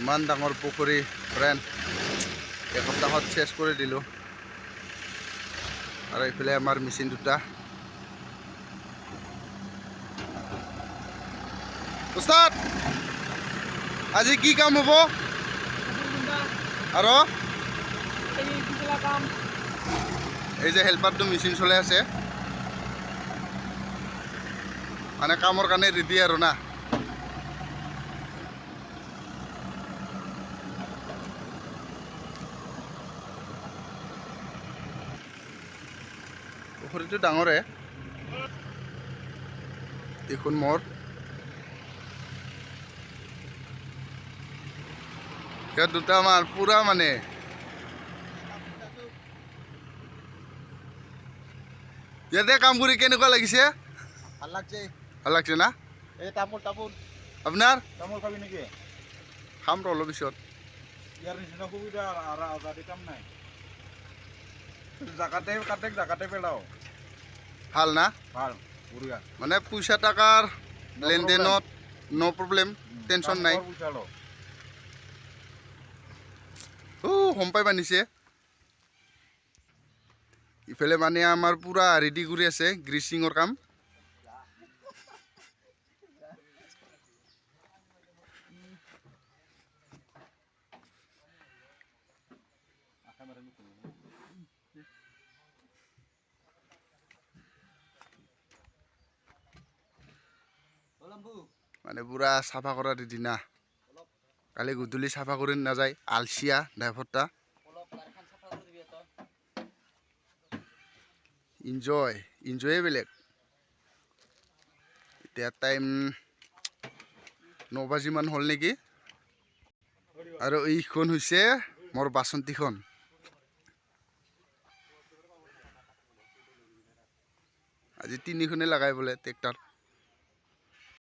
ইমান ডাঙৰ পুখুৰী ফ্ৰেণ্ড এসপ্তাহত চেছ কৰি দিলোঁ আৰু এইফালে আমাৰ মেচিন দুটা উস্তাদ আজি কি কাম হ'ব আৰু এই যে হেল্পাৰটো মেচিন চলাই আছে মানে কামৰ কাৰণে ৰেডি আৰু না পুখুৰীটো ডাঙৰে দেখোন মোৰ ইয়াত দুটা আমাৰ পুৰা মানে ইয়াতে কাম কৰি কেনেকুৱা লাগিছে ভাল লাগছে ভাল লাগছে না এই তামোল আপোনাৰ তামোল খাবি নেকি খাম তো অলপ পিছত ইয়াৰ নিচিনা সুবিধা আৰু আজাদি কাম নাই জাগাতে পেলাও ভাল না ভাল বঢ়িয়া মানে পইচা টাকাৰ লেনদেনত নো প্ৰব্লেম টেনশ্যন নাই পইচা ল সম্পাই বান্ধিছে ইফালে মানে আমাৰ পুৰা ৰেডি কৰি আছে গ্ৰিচিঙৰ কাম মানে পুৰা চাফা কৰা ৰেডি না কালি গধূলি চাফা কৰি নাযায় আলচিয়া ড্ৰাইভাৰটা ইনজয়ে বেলেগ এতিয়া টাইম 9 বাজিমান হ'ল নেকি আৰু এইখন হৈছে মোৰ বাচন্তিখন আজি 3খনে লগাই বোলে ট্ৰেক্টৰ